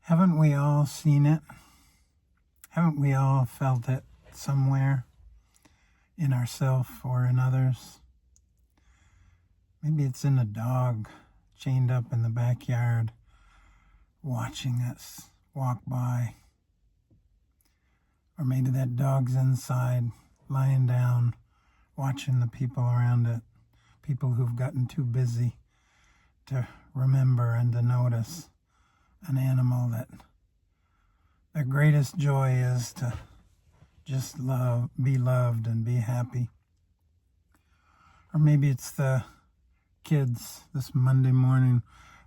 Haven't we all seen it? Haven't we all felt it somewhere in ourselves or in others? Maybe it's in a dog chained up in the backyard watching us walk by. Or maybe that dog's inside lying down watching the people around it, people who've gotten too busy to remember and to notice an animal that their greatest joy is to just be loved and be happy. Or maybe it's the kids this Monday morning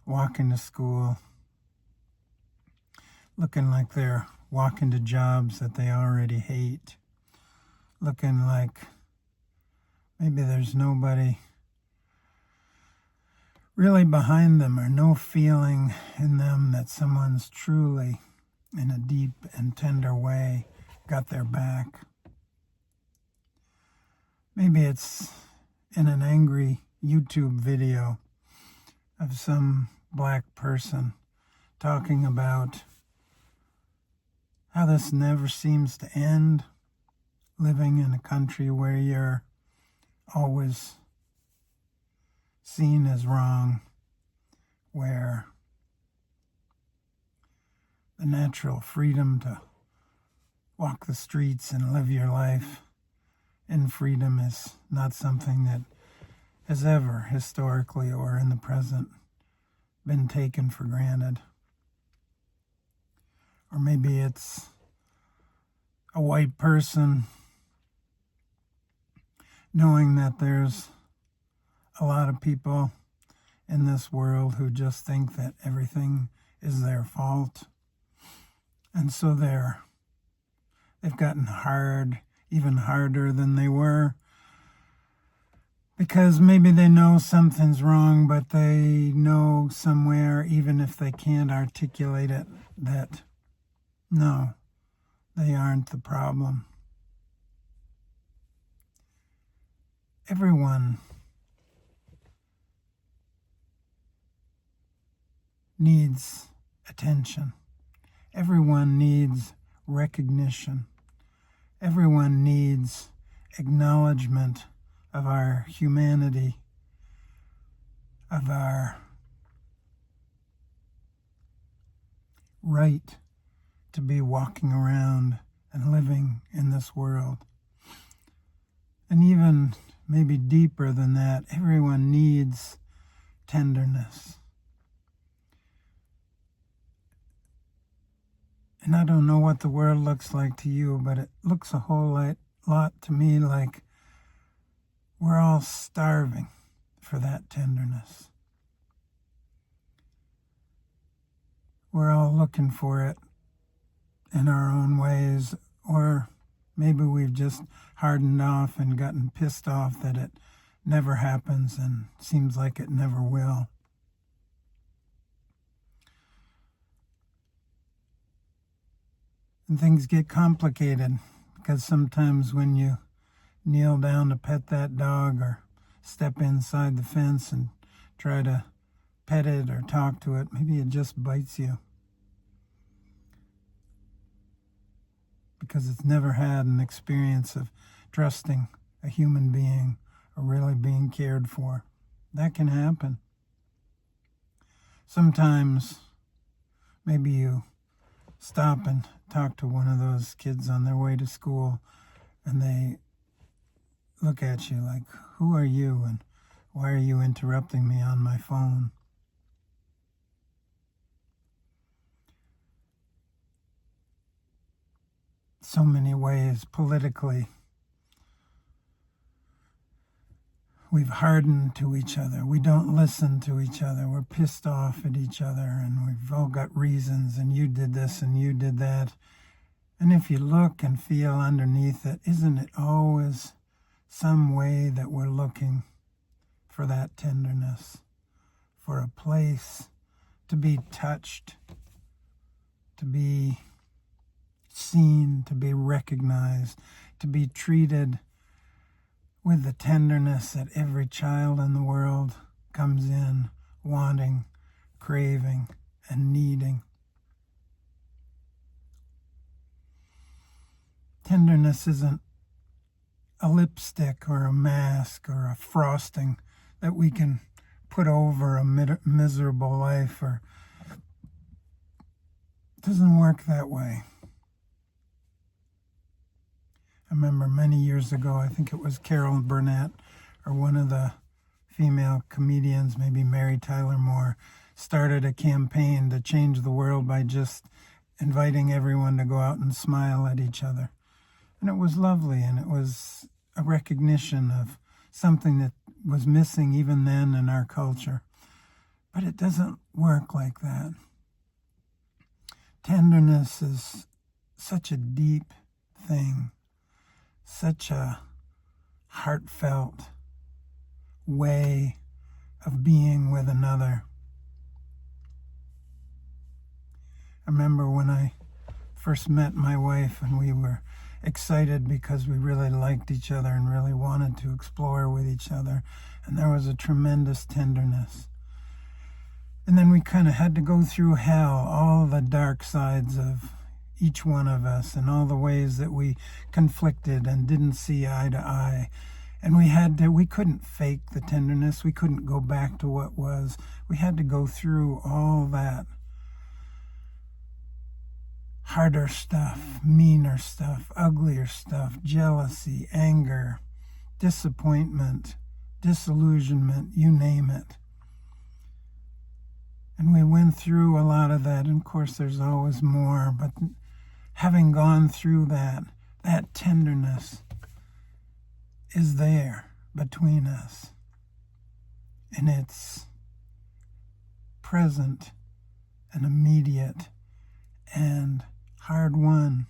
walking to school, looking like they're walking to jobs that they already hate, looking like maybe there's nobody really behind them or no feeling in them that someone's truly, in a deep and tender way, got their back. Maybe it's in an angry YouTube video of some black person talking about how this never seems to end, living in a country where you're always seen as wrong, where the natural freedom to walk the streets and live your life in freedom is not something that has ever, historically or in the present, been taken for granted. Or maybe it's a white person knowing that there's a lot of people in this world who just think that everything is their fault. And so they've gotten hard, even harder than they were, because maybe they know something's wrong, but they know somewhere, even if they can't articulate it, that no, they aren't the problem. Everyone needs attention. Everyone needs recognition. Everyone needs acknowledgement of our humanity, of our right to be walking around and living in this world. And even maybe deeper than that, everyone needs tenderness. And I don't know what the world looks like to you, but it looks a whole lot to me like we're all starving for that tenderness. We're all looking for it in our own ways, or maybe we've just hardened off and gotten pissed off that it never happens and seems like it never will. And things get complicated because sometimes when you kneel down to pet that dog or step inside the fence and try to pet it or talk to it, maybe it just bites you because it's never had an experience of trusting a human being or really being cared for. That can happen. Sometimes maybe you stop and talk to one of those kids on their way to school and they look at you like, who are you and why are you interrupting me on my phone? So many ways politically we've hardened to each other. We don't listen to each other. We're pissed off at each other and we've all got reasons and you did this and you did that. And if you look and feel underneath it, isn't it always some way that we're looking for that tenderness, for a place to be touched, to be seen, to be recognized, to be treated with the tenderness that every child in the world comes in wanting, craving, and needing. Tenderness isn't a lipstick or a mask or a frosting that we can put over a miserable life, or it doesn't work that way. I remember many years ago, I think it was Carol Burnett or one of the female comedians, maybe Mary Tyler Moore, started a campaign to change the world by just inviting everyone to go out and smile at each other. And it was lovely, and it was a recognition of something that was missing even then in our culture. But it doesn't work like that. Tenderness is such a deep thing, such a heartfelt way of being with another. I remember when I first met my wife and we were excited because we really liked each other and really wanted to explore with each other, and there was a tremendous tenderness. And then we kind of had to go through hell, all the dark sides of each one of us and all the ways that we conflicted and didn't see eye to eye. And we couldn't fake the tenderness. We couldn't go back to what was. We had to go through all that harder stuff, meaner stuff, uglier stuff, jealousy, anger, disappointment, disillusionment, you name it. And we went through a lot of that. And of course, there's always more. But having gone through that tenderness is there between us. And it's present and immediate and hard won.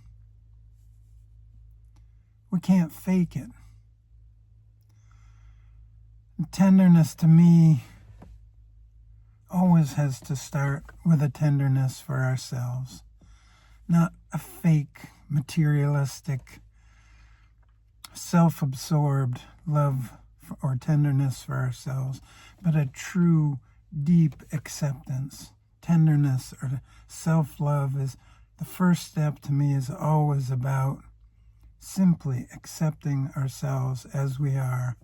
We can't fake it. Tenderness to me always has to start with a tenderness for ourselves, not a fake, materialistic, self-absorbed love or tenderness for ourselves, but a true, deep acceptance. Tenderness or self-love is the first step to me, is always about simply accepting ourselves as we are,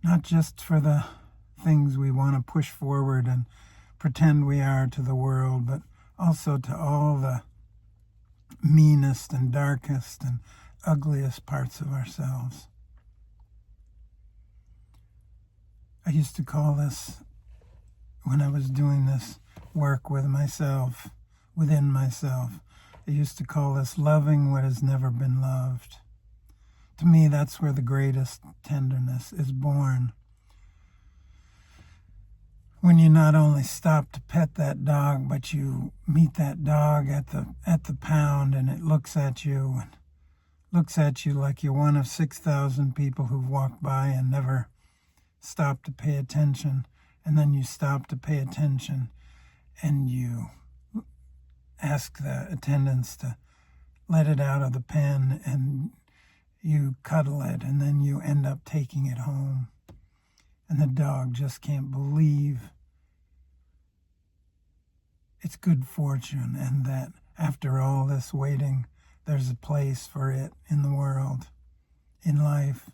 not just for the things we want to push forward and pretend we are to the world, but also to all the meanest and darkest and ugliest parts of ourselves. I used to call this, when I was doing this work with myself, within myself, I used to call this loving what has never been loved. To me, that's where the greatest tenderness is born. When you not only stop to pet that dog, but you meet that dog at the pound, and it looks at you like you're one of 6,000 people who've walked by and never stopped to pay attention. And then you stop to pay attention and you ask the attendants to let it out of the pen, and you cuddle it, and then you end up taking it home. And the dog just can't believe its good fortune, and that after all this waiting, there's a place for it in the world, in life.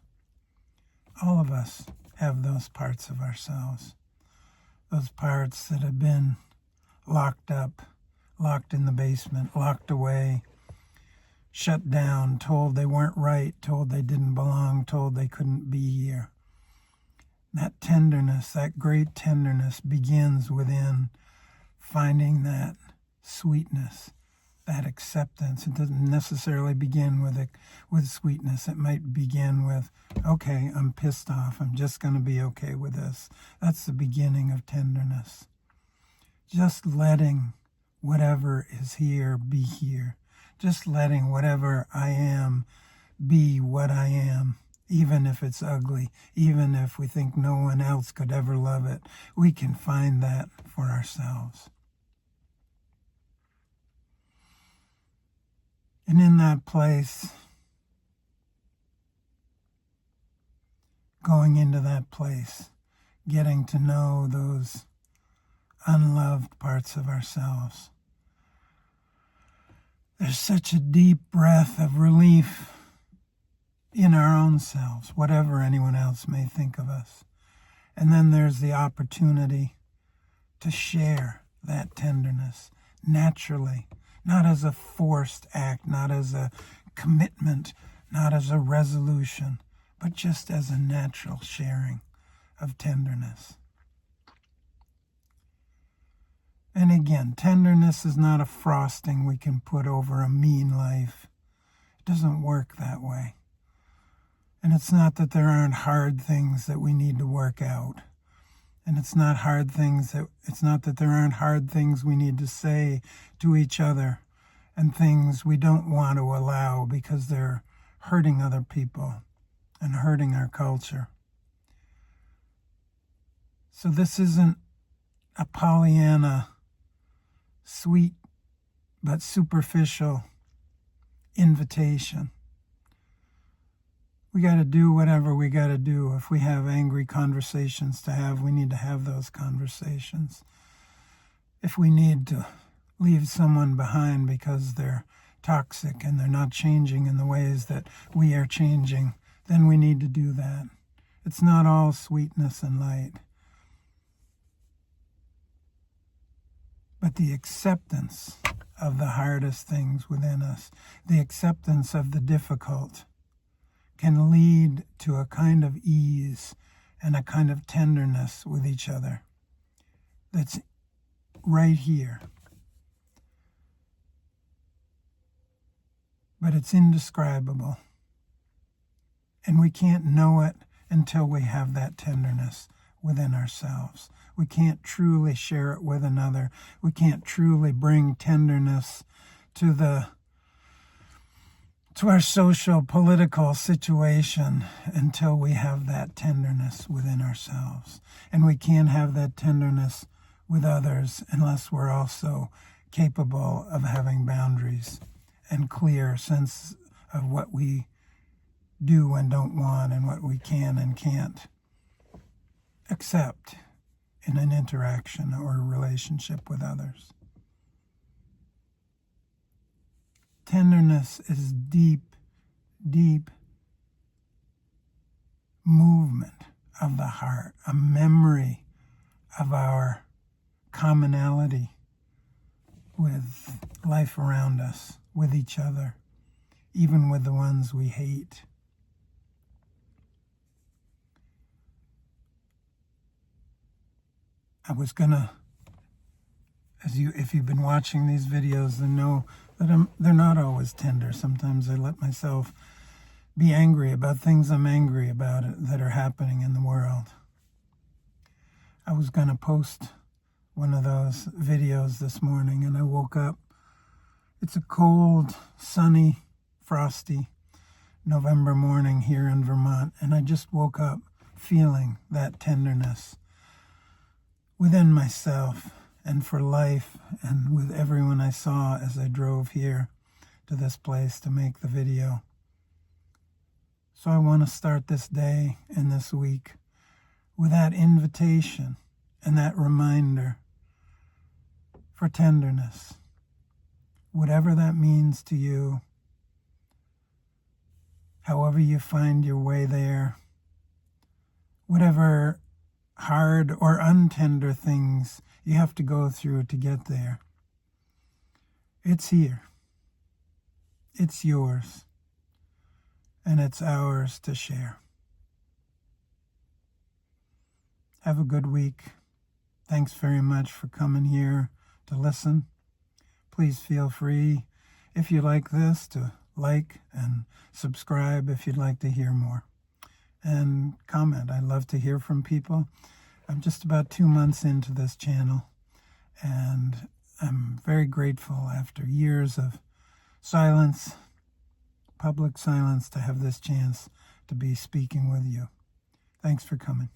All of us have those parts of ourselves, those parts that have been locked up, locked in the basement, locked away, shut down, told they weren't right, told they didn't belong, told they couldn't be here. That tenderness, that great tenderness, begins within finding that sweetness, that acceptance. It doesn't necessarily begin with sweetness. It might begin with, okay, I'm pissed off. I'm just going to be okay with this. That's the beginning of tenderness. Just letting whatever is here be here. Just letting whatever I am be what I am. Even if it's ugly, even if we think no one else could ever love it, we can find that for ourselves. And in that place, going into that place, getting to know those unloved parts of ourselves, There's such a deep breath of relief in our own selves, whatever anyone else may think of us. And then there's the opportunity to share that tenderness naturally, not as a forced act, not as a commitment, not as a resolution, but just as a natural sharing of tenderness. And again, tenderness is not a frosting we can put over a mean life. It doesn't work that way. And it's not that there aren't hard things that we need to work out. And it's not that there aren't hard things we need to say to each other and things we don't want to allow because they're hurting other people and hurting our culture. So this isn't a Pollyanna, sweet but superficial invitation. We got to do whatever we got to do. If we have angry conversations to have, we need to have those conversations. If we need to leave someone behind because they're toxic and they're not changing in the ways that we are changing, then we need to do that. It's not all sweetness and light. But the acceptance of the hardest things within us, the acceptance of the difficult, can lead to a kind of ease and a kind of tenderness with each other that's right here. But it's indescribable. And we can't know it until we have that tenderness within ourselves. We can't truly share it with another. We can't truly bring tenderness to our social, political situation until we have that tenderness within ourselves. And we can't have that tenderness with others unless we're also capable of having boundaries and clear sense of what we do and don't want and what we can and can't accept in an interaction or a relationship with others. Tenderness is deep, deep movement of the heart, a memory of our commonality with life around us, with each other, even with the ones we hate. I was gonna, if you've been watching these videos, then know that they're not always tender. Sometimes I let myself be angry about things I'm angry about that are happening in the world. I was going to post one of those videos this morning, and I woke up. It's a cold, sunny, frosty November morning here in Vermont, and I just woke up feeling that tenderness within myself and for life and with everyone I saw as I drove here to this place to make the video. So I want to start this day and this week with that invitation and that reminder for tenderness. Whatever that means to you, however you find your way there, whatever hard or untender things you have to go through to get there. It's here. It's yours. And it's ours to share. Have a good week. Thanks very much for coming here to listen. Please feel free, if you like this, to like and subscribe if you'd like to hear more. And comment. I love to hear from people. I'm just about 2 months into this channel, and I'm very grateful after years of silence, public silence, to have this chance to be speaking with you. Thanks for coming.